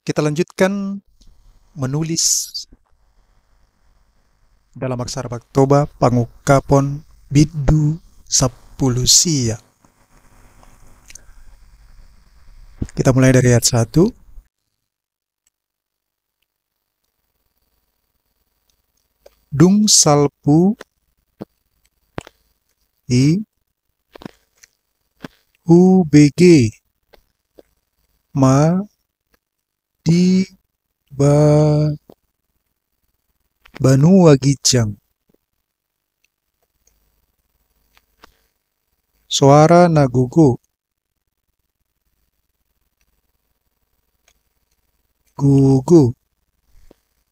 Kita lanjutkan menulis dalam aksara Baktoba pangukapon bidu sapulusia. Kita mulai dari ayat 1. Dung salpu i UBG ma di ba Banua Gijang. Suara nagugu. Gugu.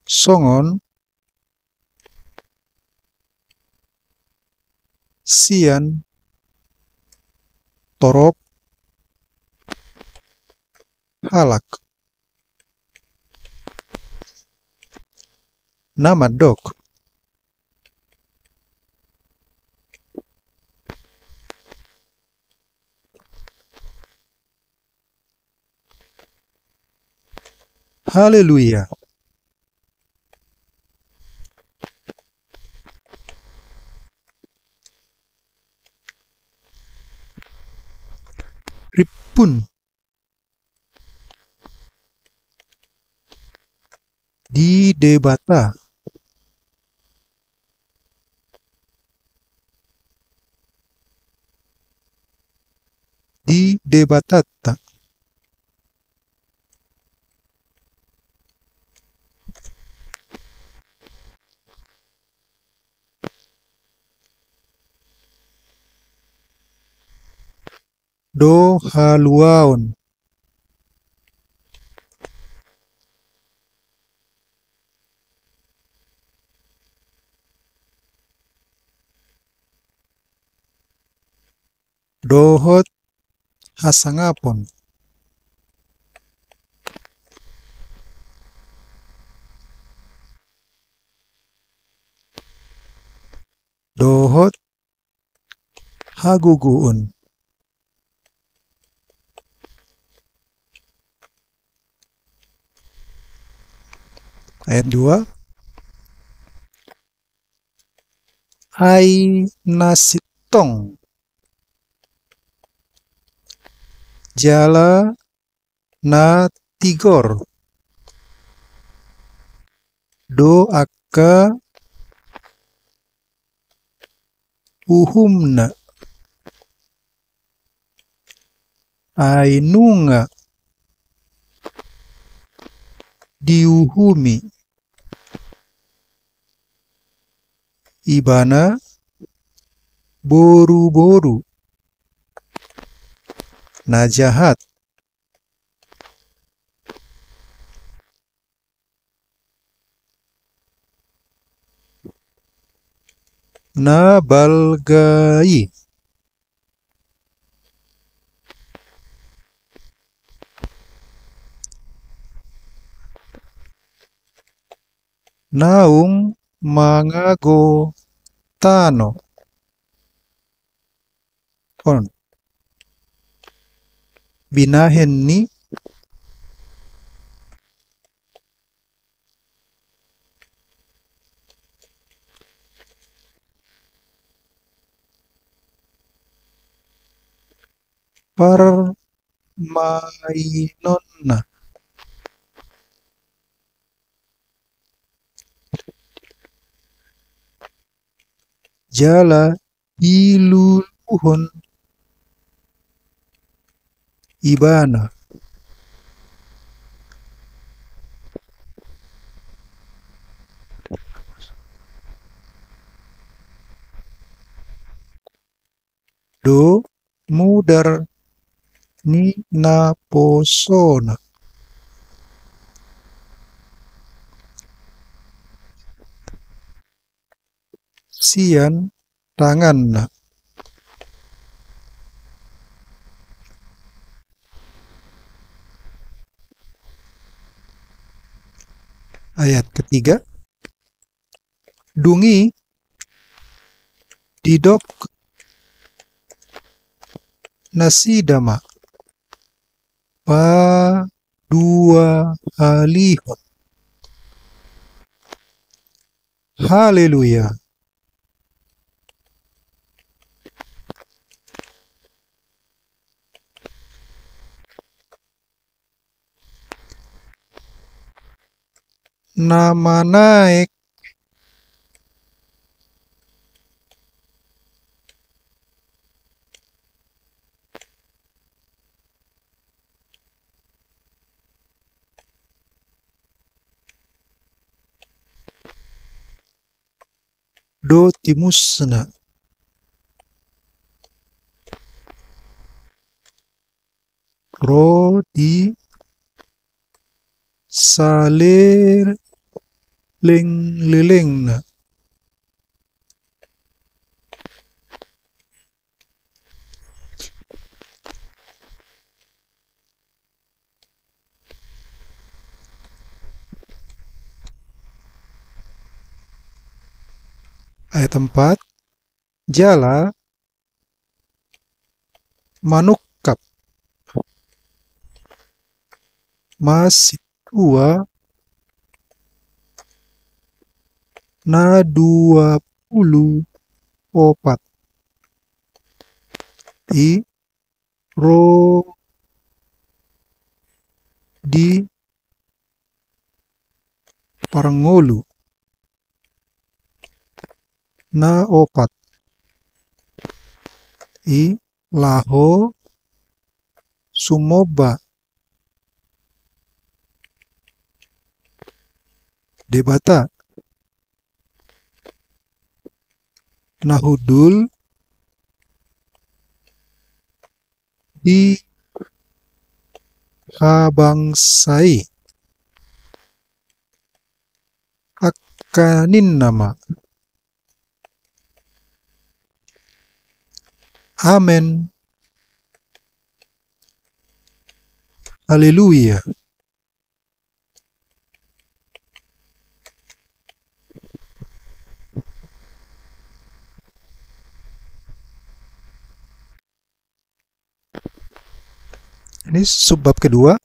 Songon. Sian. Torok. Halak. Nama dok. Haleluya. Ripun. Di debata. Di debatata. Do haluaon. Dohot hasangapon. Dohot haguguun. Ayat 2. Ai nasitong. Jala na tigor. Do akka uhumna. Ainunga diuhumi. Ibana boru-boru. Najahat. Nabalgai. Naung mangago tano. On. Binahen ni permainonna. Jala iluluhon. Ibana. Do mudar ni naposona. Sian tanganna. Ayat ketiga. Dungi didok nasidama. Pa dua halihon. Haleluya. Nama naik. Do timusna. Ro di saler lelengna. Ayat 4. Jala manukap masih tua na 24 i ro di parangolu na 4 i laho sumoba debata nahudul di kabangsai akanin nama. Amen. Haleluya. Ini subbab kedua.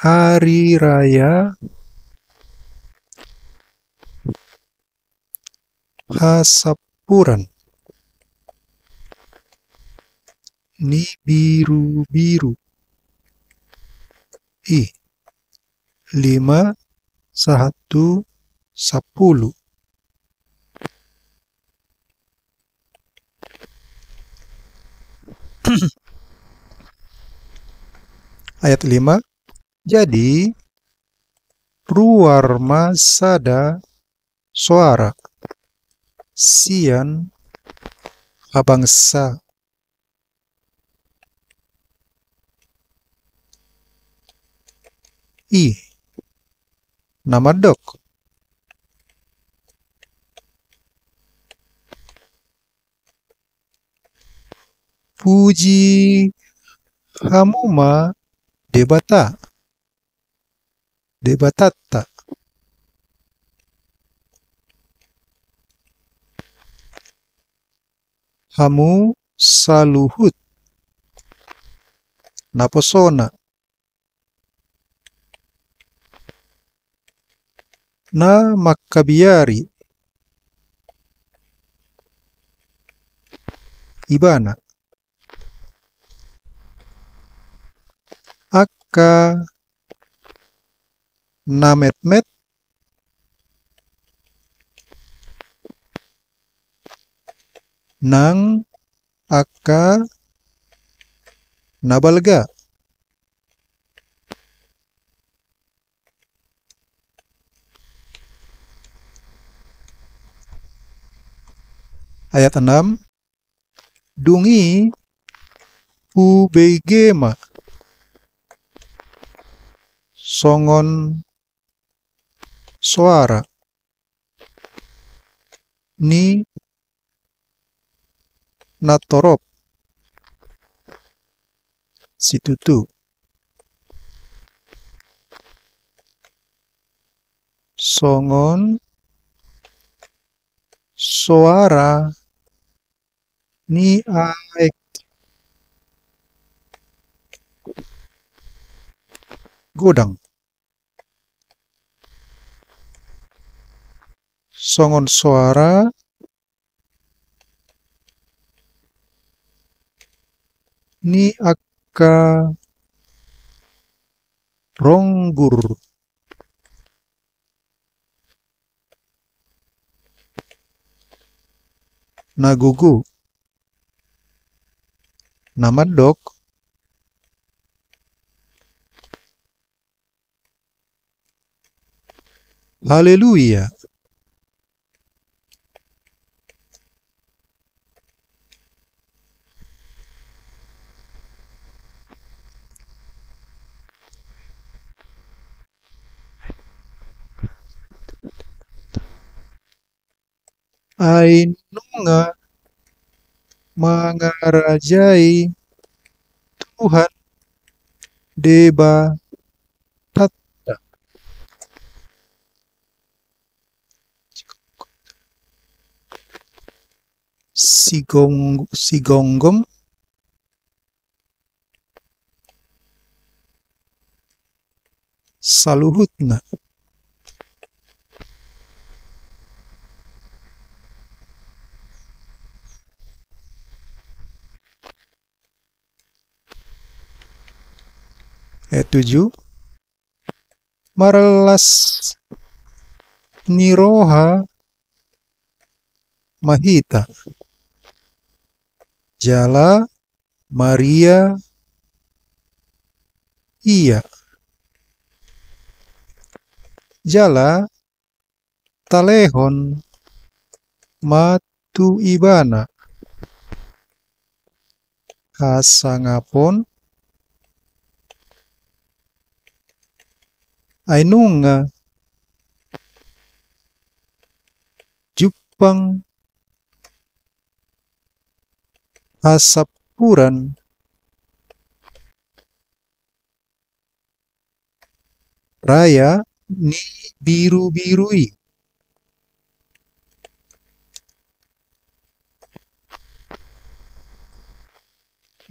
Hari Raya Hasapuran. Ni biru-biru. 5, 1, 10. Ayat 5. Jadi ruar masada suara sian abangsa nama dok puji hamuma debatata hamu saluhut naposona na makabiari ibana akka nametmet nang akka nabalga. Ayat 6. Dungi ubegema songon suara ni natorop situtu songon suara ni aek godang. Songon suara ni akka ronggur. Nagugu. Namadok. Haleluya. Ainunga mangarajai Tuhan deba tatta. Sigonggom saluhutna. Ayat 7. Marlas niroha mahita. Jala Maria iya. Jala talehon matu ibana. Kasangapon ainunga Jupang asapuran raya ni biru-birui.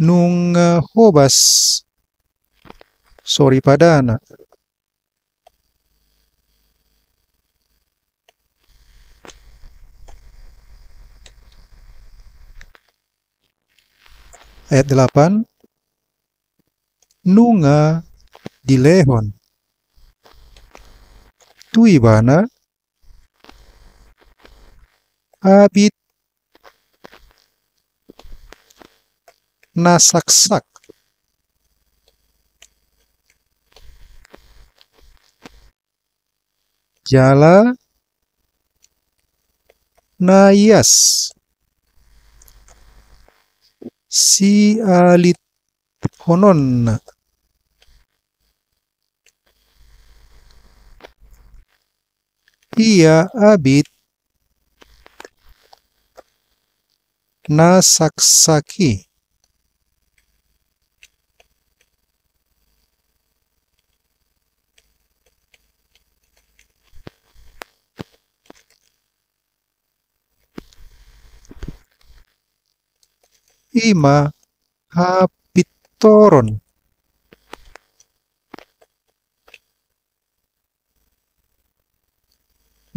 Nung hobas sorry padana. Ayat 8. Nunga dilehon tuibana abit nasaksak. Jala nayas si alit honon. Ia abit nasaksaki. Ima hapitoron.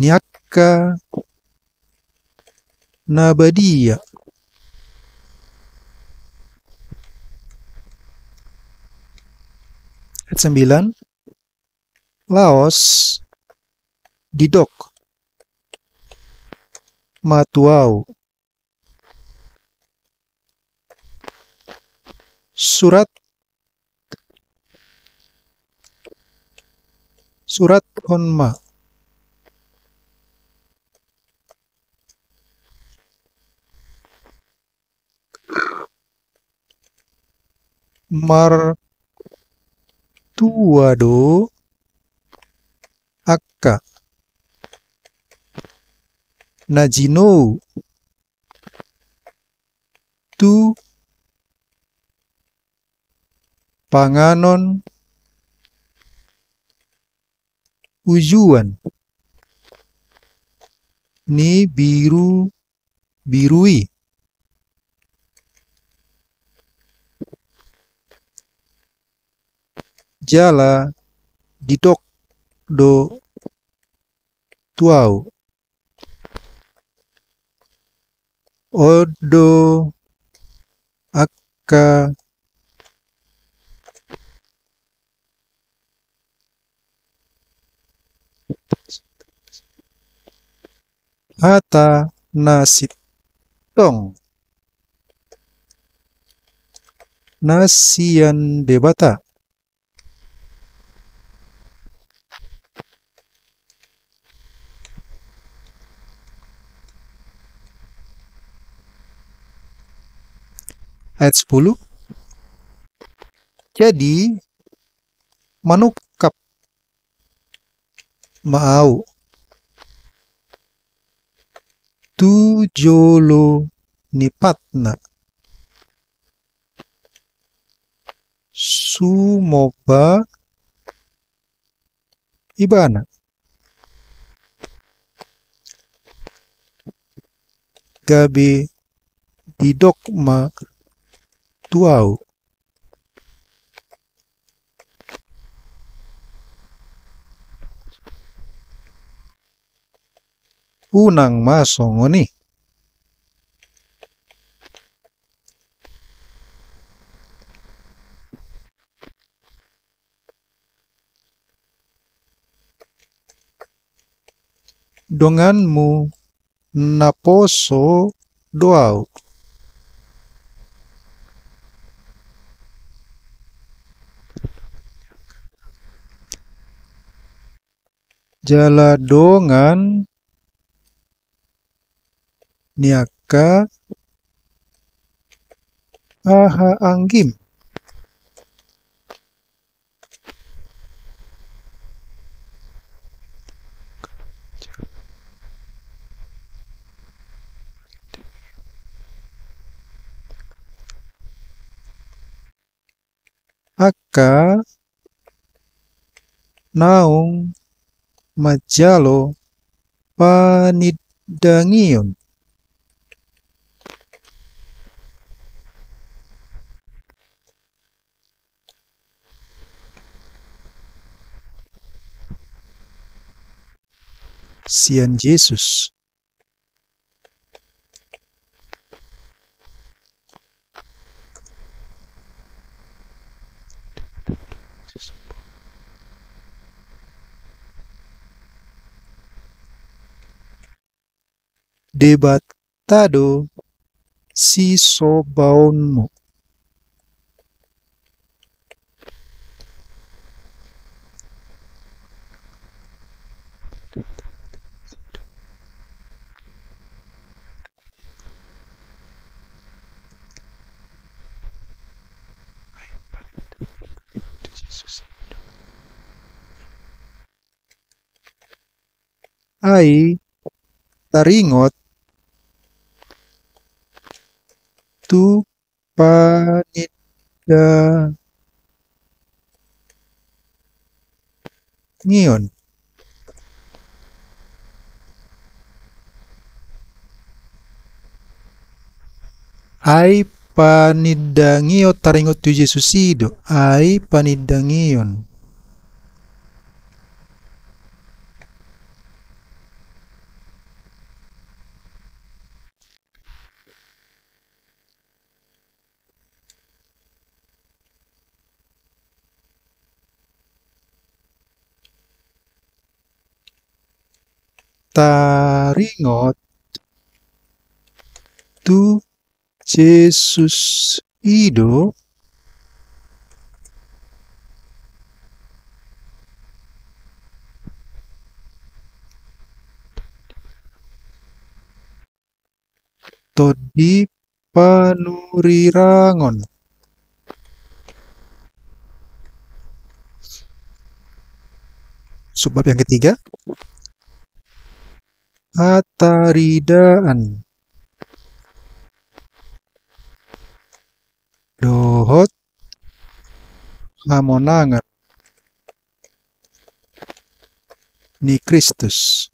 Nyakka nabadia. Ayat 9. Laos didok matuau. Surat honma. Martuado akka najino tu panganon ujuan ni birui. Jala didok do tuau. Odo akka hata nasitong nasian debata. Ayat 10. Jadi manukap maau tu jolo nipatna sumoba ibana gabe didokma tuau. Unang masongoni. Donganmu naposo doau. Jala dongan niaka aha anggim. Aka naung majalo panidangion. Sian Yesus. Debatado si sobaonmu. Ai taringot tu panidangion. Ai panidangio taringot tu Yesusido. Ai panidangion. Taringot tu Jesus ido todi panurirangon. Subbab yang ketiga, hataridaan dohot hamonangan ni Kristus.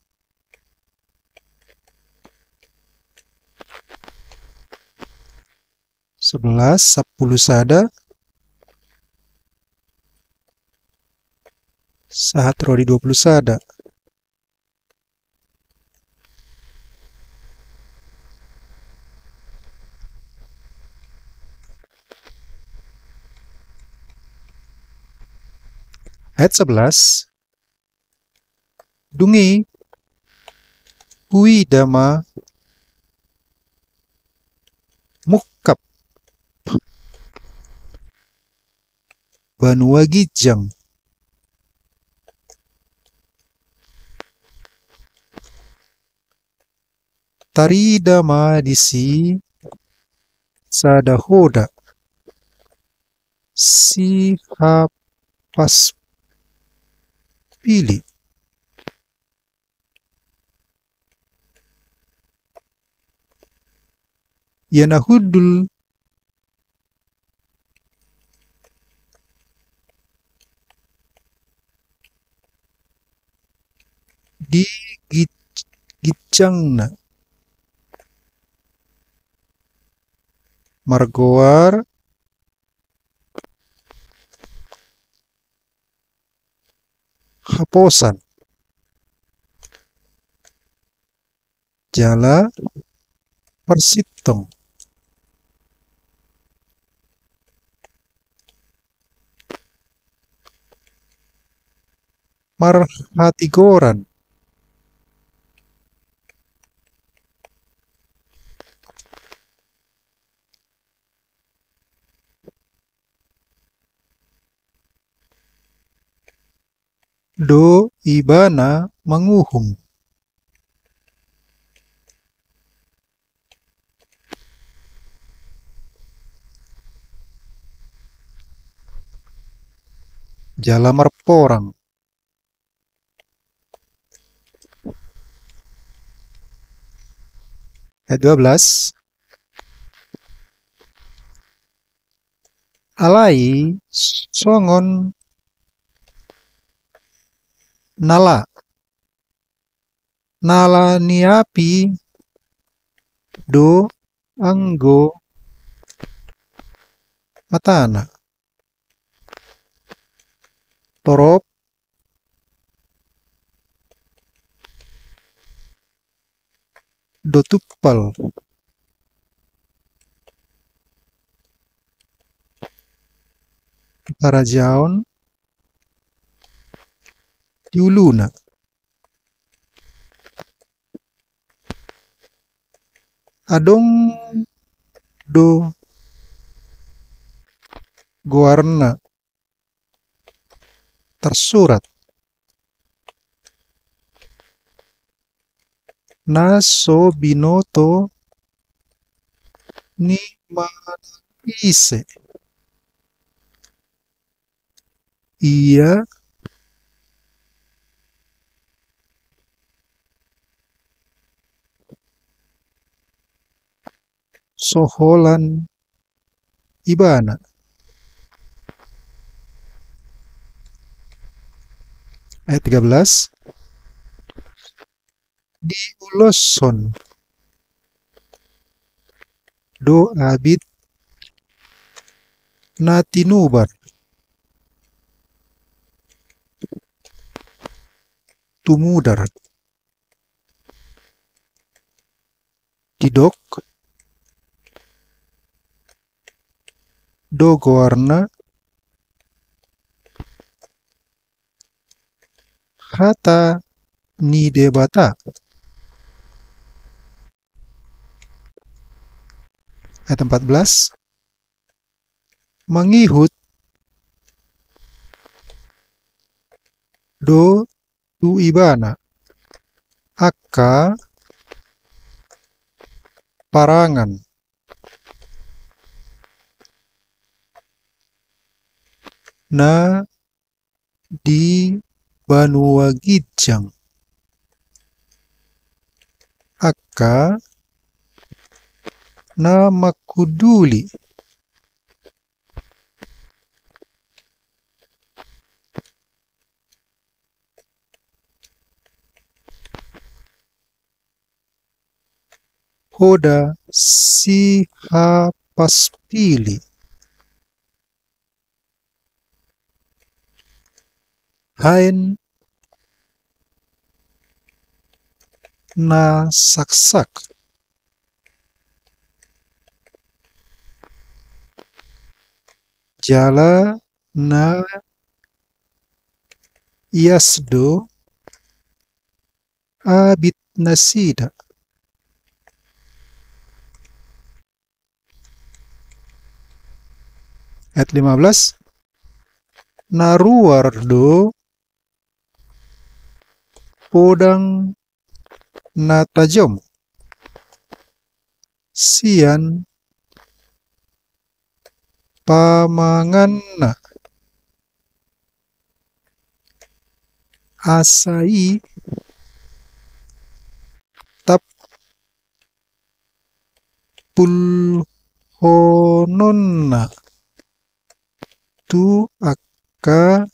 11 10 sada Sahat rodi 20 sada. Ayat 11. Dungi hui dama mukap banua gijang tari dama disi sada hoda si hapas pilih yanahudul di gijangna margoar haposan jala persitong marhatigoran do ibana manguhum jala marporang. Ayat 12. Alai songon nala niapi do anggo matana torop do tuppal karajaon diuluna adong do goarna tersurat naso binoto ni manise ia soholan ibana. Ayat 13. Di uloson do abid natinubar tumudar tidok do goarna hata ni debata. Ayat 14. Mangihut do tu ibana akka parangan na di banua gijang akka na makuduli hoda si hapaspili hain na saksak. Jala na yasdo abit nasida. Ayat 15. Naruardo podang natajom. Sian pamanganna. Asai tap pulhononna. Tu akka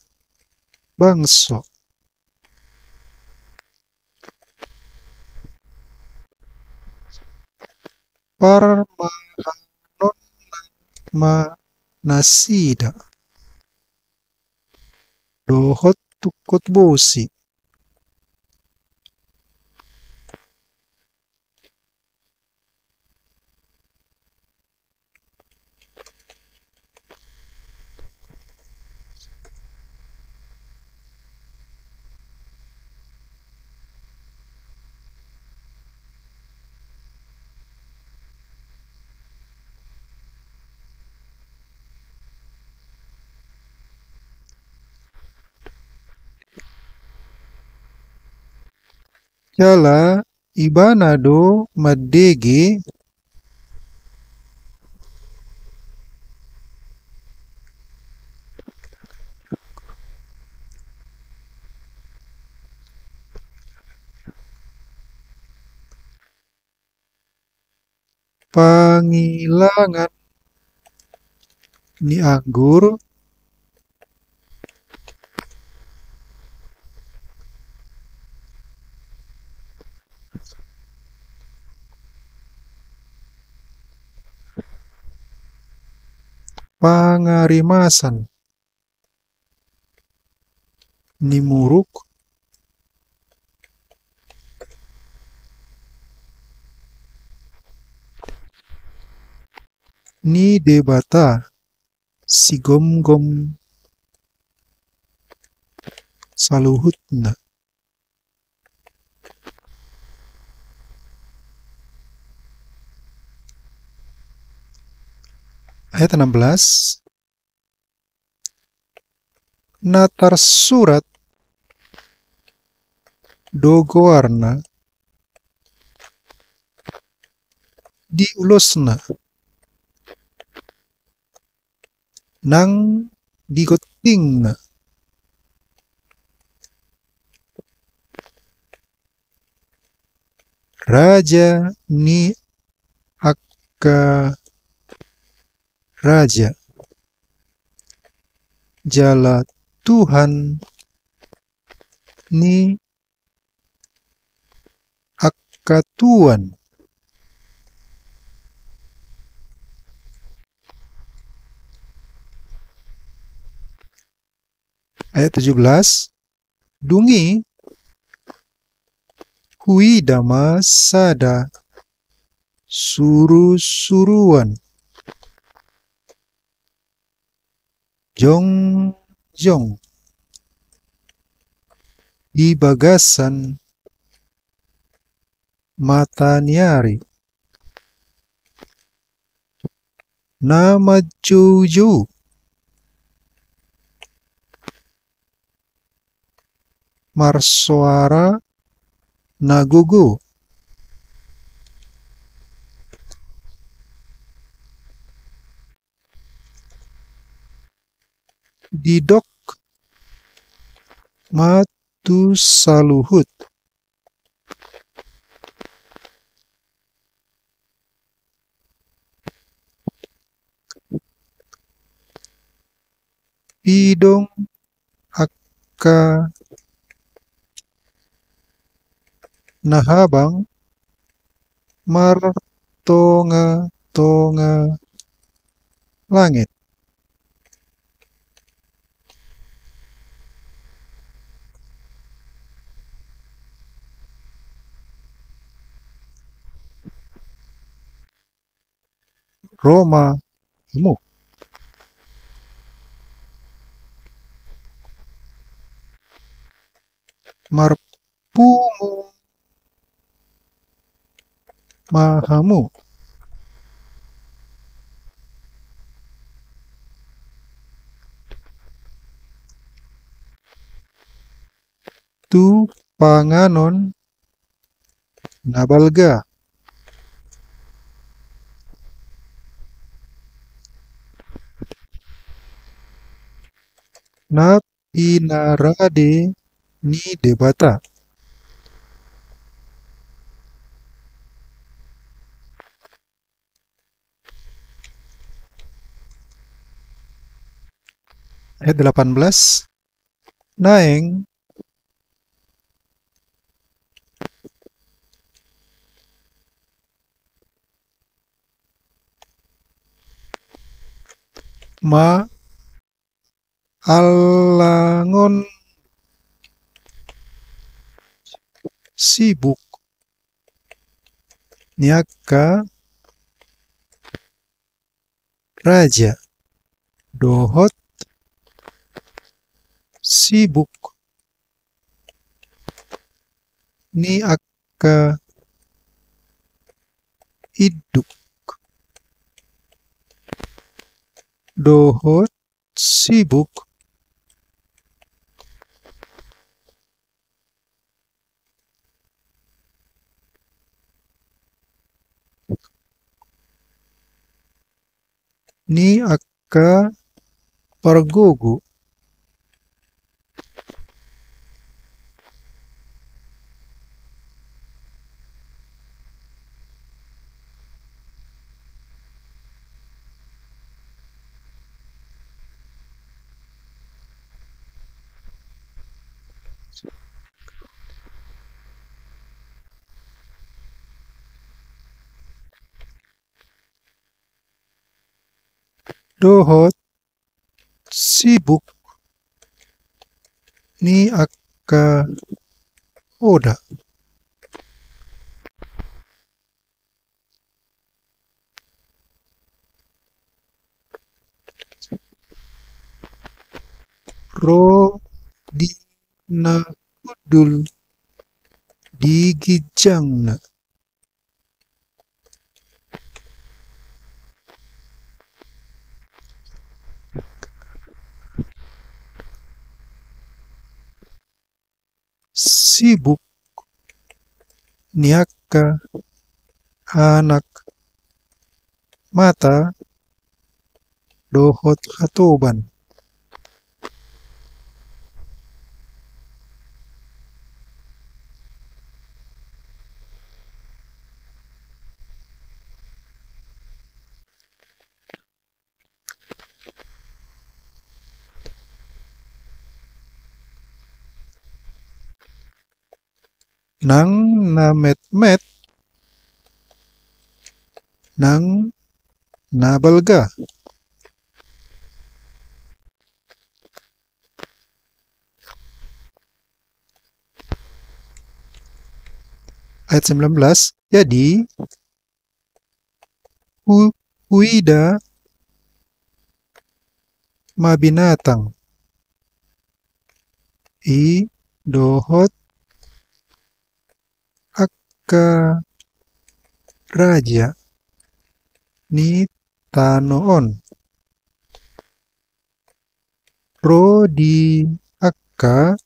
bangso. Parmahanon ma nasida. Dohot tukot bosi. Jala ibanado madege pangilangan ni anggur pangarimasan ni muruk ni debata si gom-gom saluhutna. Ayat 16. Natar surat dogoarna diulusna nang digotingna. Raja ni akka raja. Jala Tuhan ni akka Tuan. Ayat 17. Dungi hui dama sada suru-suruan. Jong-jong di bagasan mataniari. Nama juju marsuara nagugu. Didok matu saluhut. Pidong akka nahabang martonga-tonga langit. Roma mu. Marpumu mahamu. Tu panganon nabalga. Na pinarade ni debata. Ayat 18. Naeng ma alangon sibuk niaka raja dohot sibuk ni akka iduk dohot sibuk ni akka pargogu. Dohot sibuk ni akka oda. Ro dina kudul digijangna. Sibuk niaka anak mata dohot hatoban. Nang namet-met nang nabalga. Ayat 19. Jadi huida ma binatang i dohot akka raja ni tanoon. Ro di akka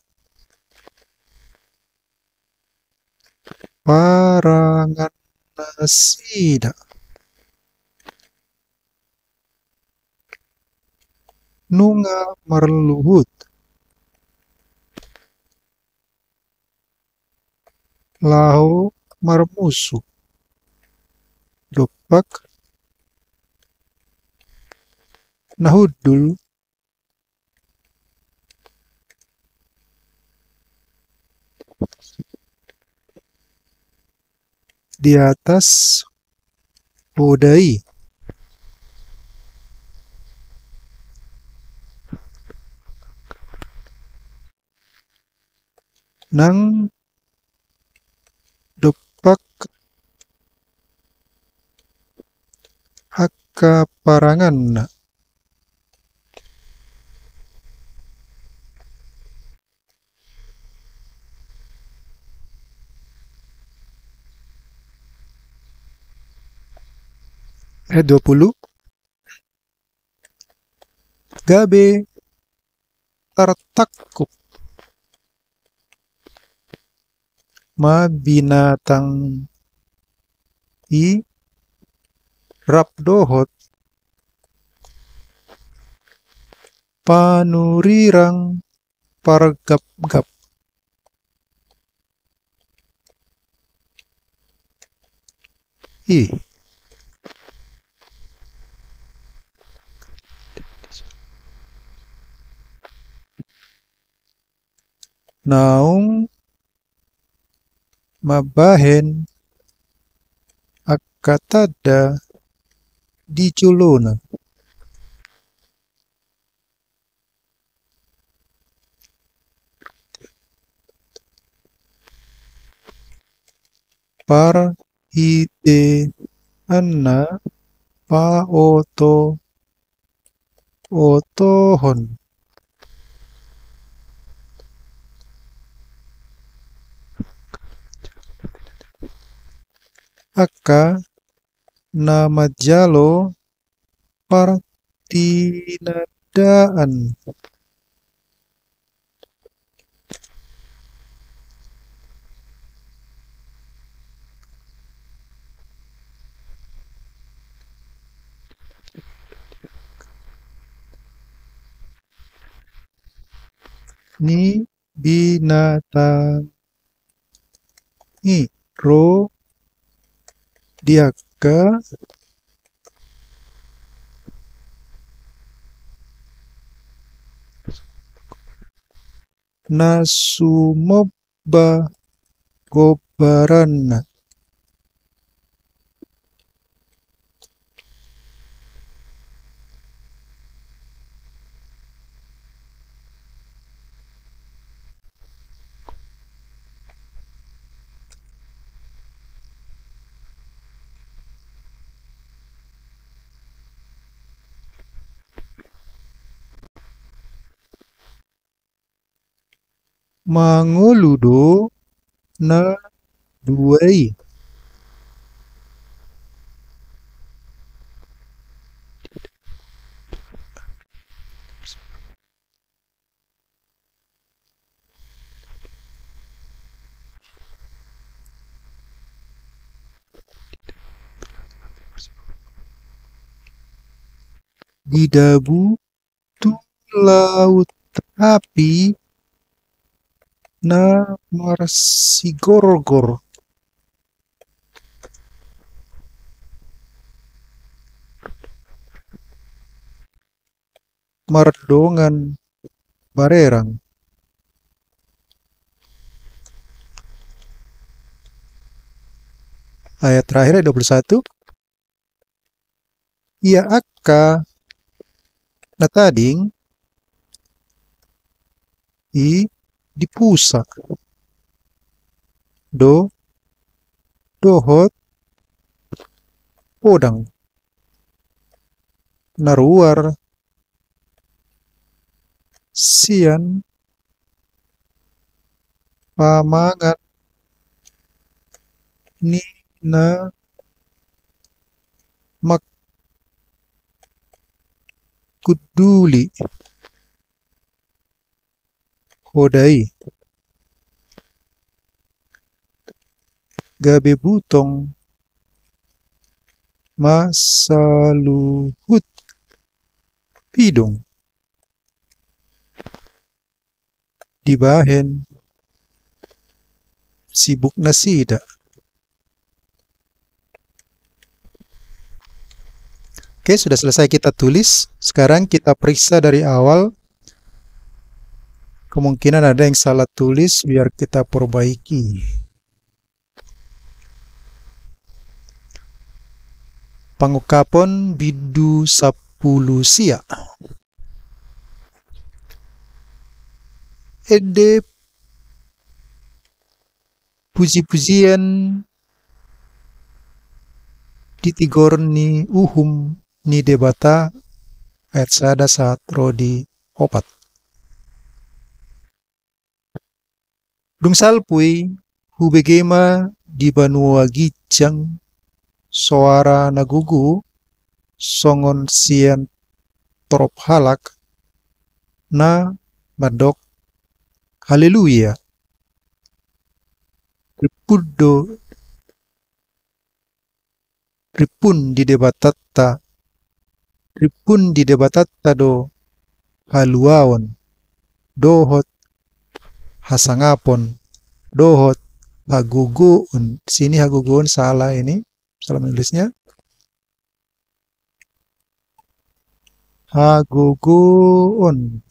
parangan nasida. Nunga marluhut. Lahu marmusu. Dopak nahudul di atas hodai. Nang dopak kaparanganna. Ayat 20. Gabe tertakuk ma binatang i rapdohot panurirang pargap-gap. Ih, naung mabahen akatada di culona. Par ite anna pa otohon. Aka namajalo partinadaan. Ni binatang i ro diaka nasumobba gobaranna. Mangoludo na duai. Didabu tu laut api na marsigorgor. Mardongan barerang. Ayat terakhir ayat 21. Ia akka natading i dipusa dohot podang naruar sian pamangan ni na makuduli hodai. Gabe butong masaluhut pidong dibahen sibuk nasida. Oke, sudah selesai kita tulis. Sekarang kita periksa dari awal. Kemungkinan ada yang salah tulis, biar kita perbaiki. Pangukapon bidu 10 sia. Ede puji-pujian ditigorni uhum ni debata ayat sada saat rodi opat. Dung salpui hubegema di banua gijang suara nagugu songon sian torop halak na madok haleluya. Ripun di debatatta do haluaon dohot hasangapon dohot haguguun. Sini haguguun salah, ini salah menulisnya. Haguguun.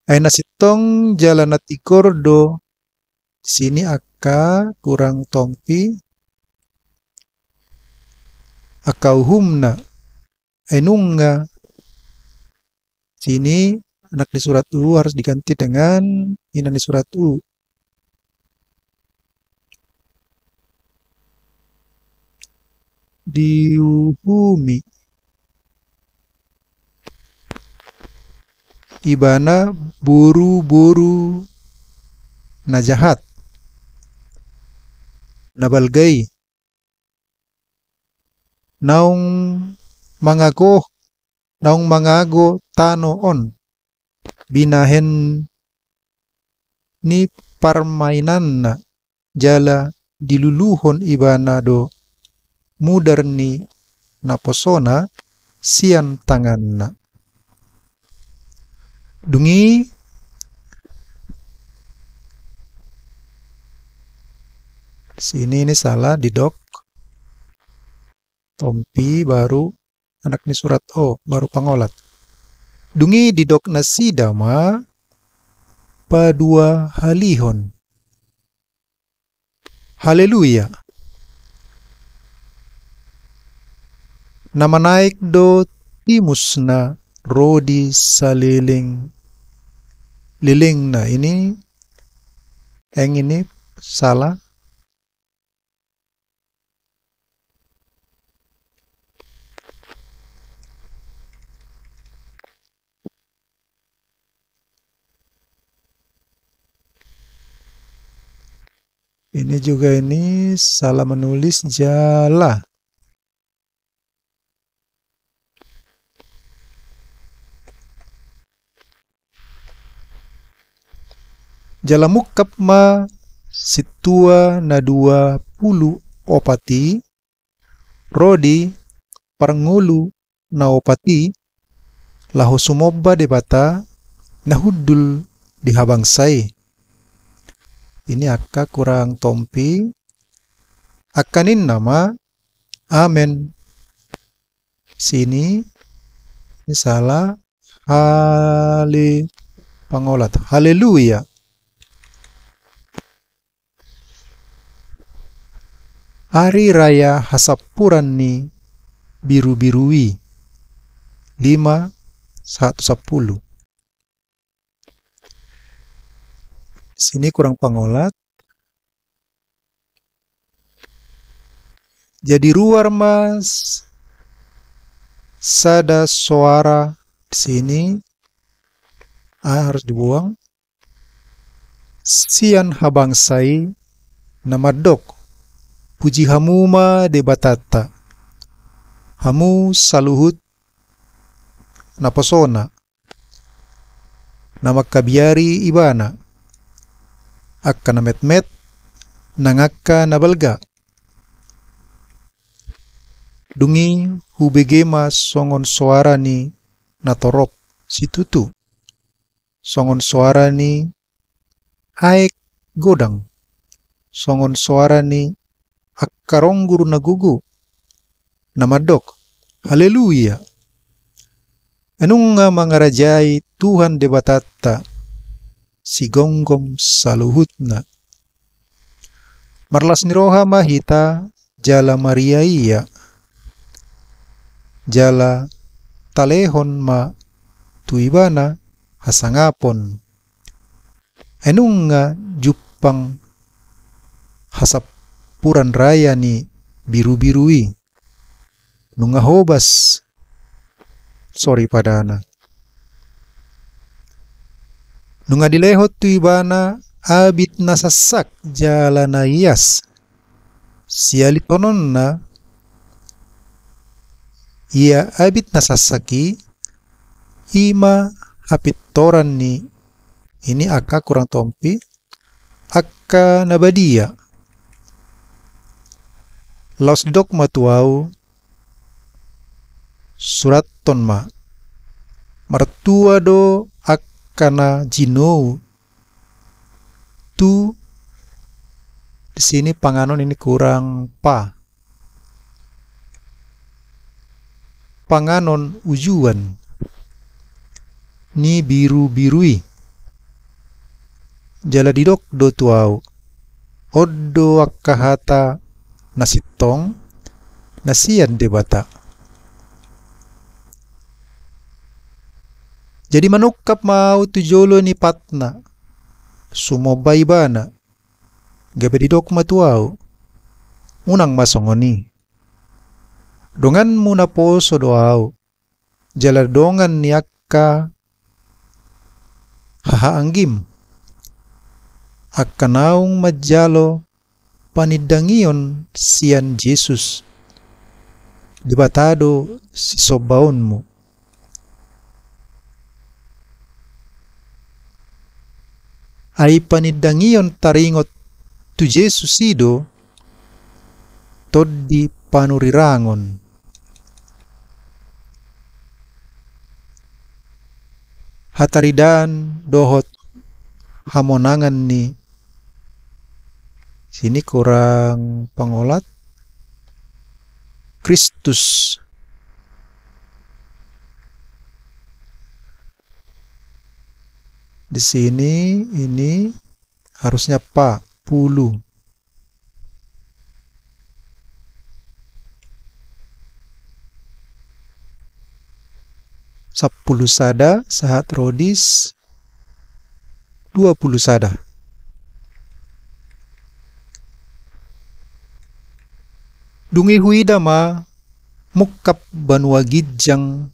Ay nasitong jalan natikor do. Sini aka kurang tompi. Akauhumna enunga. Sini anak di surat U harus diganti dengan inan di surat U. Diuhumi. Ibana buru-buru najahat. Nabalgay. Naung mangago tanoon. Binahen ni permainan na jala diluluhon ibana do mudar ni naposona sian tangan na. Dungi sini ini salah didok tompi baru anak ni surat O baru pangolat. Dungi didok nasi dama padua halihon. Haleluya. Nama naik do timusna rodi saliling liling na ini salah. Ini juga ini salah menulis jala. Jala mukap ma situa na 20 opati rodi parngulu na opati lahu sumobba debata nahudul dihabangsai. Ini akka kurang tompi. Akanin nama amen. Sini ini salah. Pangolat. Haleluya. Hari raya hasapuran ni biru-birui 5:1-10. Sini kurang pangolat. Jadi ruar mas sada suara sini harus dibuang. Sian habangsai namadok puji hamuma debatata hamu saluhut naposona nama kabiari ibana akka nametmet nangakka nabalga. Dungi hubegema songon suara ni natorop situtu. Songon suara ni aek godang. Songon suara ni akkarongguru nagugu namadok. Haleluya. Anunga mangarajai Tuhan debatata si gonggom saluhutna. Marlas niroha mahita jala Maria iya. Jala talehon ma tuibana hasangapon. enung nga jupang hasapuran raya ni biru-birui nunga hobas sorry padana nunga dilehot tu ibana abit nasasak jalana iyas sialitonon na ia abit nasasaki ima hapitoran ni ini aka kurang tompi aka nabadia laos dok matuau surat ton ma martua do akana jinou tu di sini panganon ini kurang pa panganon ujuan ni biru-birui jala didok do tuau oddo akahata nasitong nasian debata jadi manukap mau tujolo ni patna sumobay bana gabi didok matuau unang masongoni dongan muna po so doaw jala dongan ni akka hahaanggim akanaung majalo panidangion sian Jesus debatado si sobaon mo ay panidangion taringot tu Jesus ido tod di panurirangon hataridan dohot hamonangan ni sini kurang pangolat Kristus di sini ini harusnya pa puluh sepuluh sada sahat rodis 20 sada dungi huida ma mukkap banua gidjang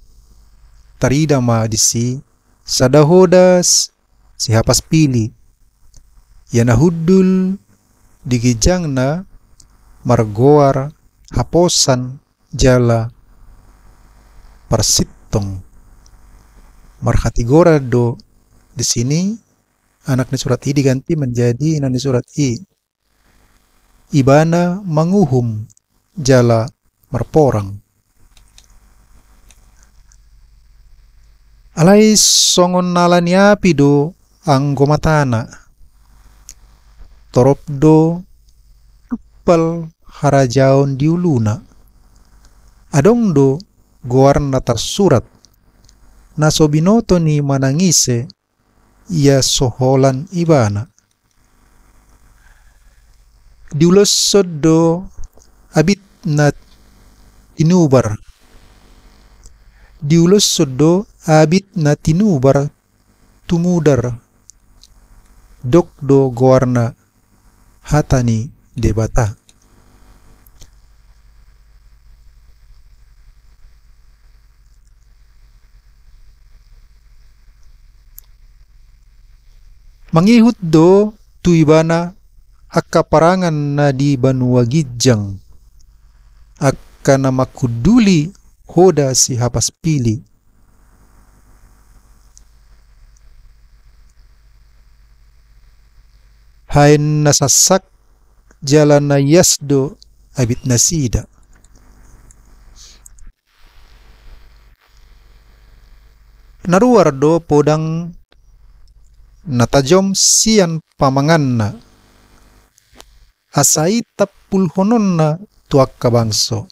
tarida ma disi sadahodas si hapas pili yana huddul digijang na margoar haposan jala persitong marhatigora do di sini anak ni surat i diganti menjadi inan ni surat i ibana manguhum jala marporang alai songon nalani api do anggomatana torop do tupal harajaon diuluna adong do goarna tersurat naso binoto ni manangise ia soholan ibana diulosod do abit na tinubar diulosod do abit na tinubar tumudar dok do goarna hatani debata mangihut do tuibana akaparangan na di banua gidjang akka na makuduli hoda si hapas pili hain nasasak jalan na yasdo abit nasida naruar do podang natajom sian pamangan na asai tapul honon na tuak kabangso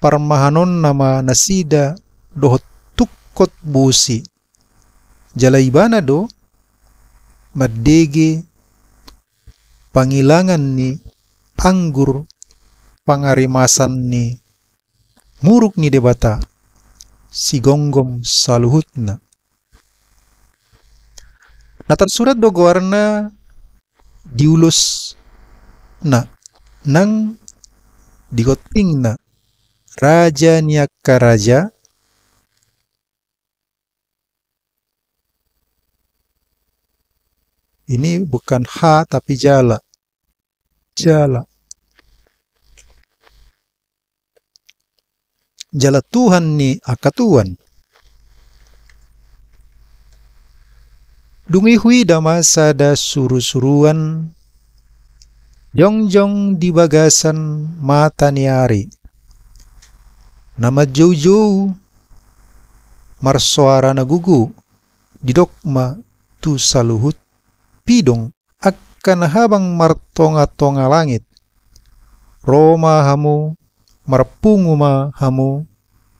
parmahanon nama nasida dohot tukkot busi jalaibana do madege pangilangan ni anggur pangarimasan ni muruk ni debata si gonggom saluhutna Nah tersurat do goarna diulus na nang digoting na raja niaka raja ini bukan ha tapi jala. Jala. Jala Tuhan ni akatuan. Dungi hui dama sada suru-suruan jong-jong di bagasan mata niari. Nama jauh-jauh marsuara nagugu didokma tu saluhut pidong akan habang martonga-tonga langit. Roma hamu marpunguma hamu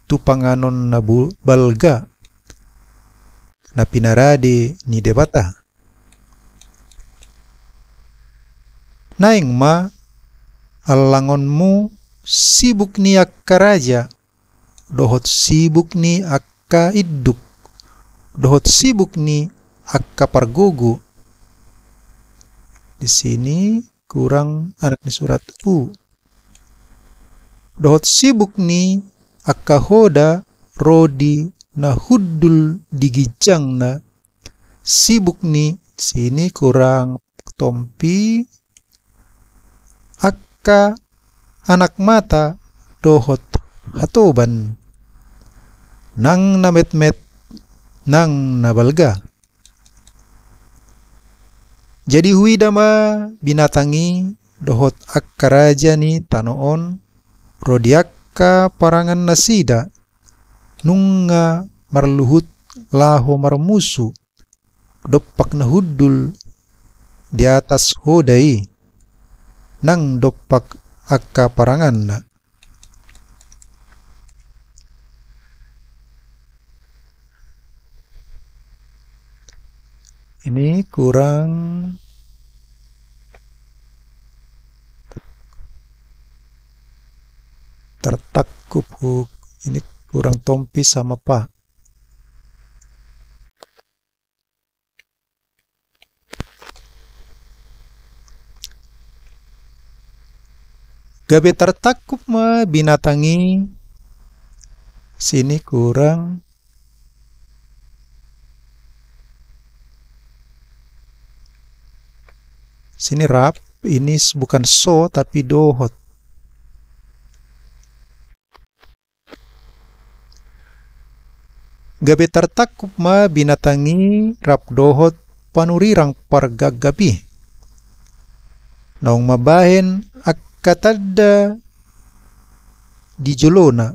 tu panganon na balga na pinarade ni debata. Naing ma alangonmu sibuk ni akka raja, dohot sibuk ni akka iduk, dohot sibuk ni akka pargogo. Di sini kurang anak ni surat U. Dohot sibuk ni akka hoda rodi na huddul digijang na sibuk ni sini kurang tompi akka anak mata dohot hatoban nang namet-met nang nabalga. Jadi hui dama binatangi dohot akka raja ni tanoon rodiakka parangan nasida nunga marluhut laho marmusu doppak na huddul di atas hodai nang doppak akka parangan na. Ini kurang tertakup huk. Ini kurang tompi sama pa. Gabe tertakup ma binatangi sini kurang sini rap ini bukan so tapi dohot. Gabe tertakup ma binatangi rap dohot panurirang pargagabi. Naung mabahen akatada di jolona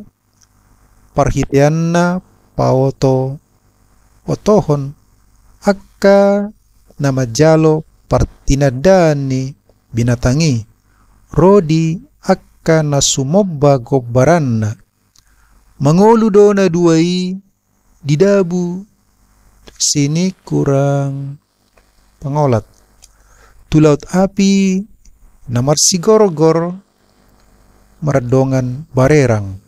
parhitianna paoto otohon akka nama jalo partinadani binatangi rodi akka nasumobba gobbaranna mangolu dona duai didabu. Sini kurang pengolat. Tulaut api namar sigorgor meredongan barerang.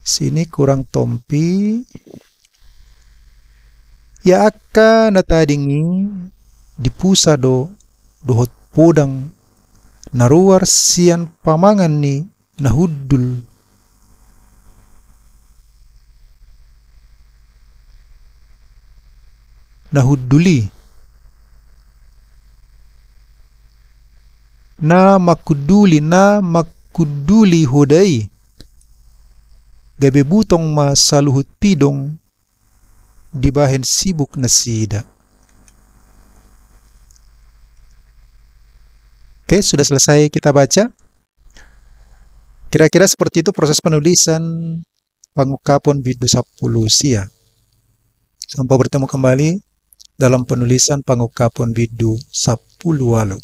Sini kurang tompi. Ya akka natadingi dipusado dohot podang naruar sian pamangan ni nahuddul. Nahudduli na makuduli hodai gabe butong ma saluhut pidong dibahen sibuk nasida. Oke, sudah selesai kita baca. Kira-kira seperti itu proses penulisan pangukapon bidu 10 sia. Sampai bertemu kembali dalam penulisan pangukapon bidu 10 walu.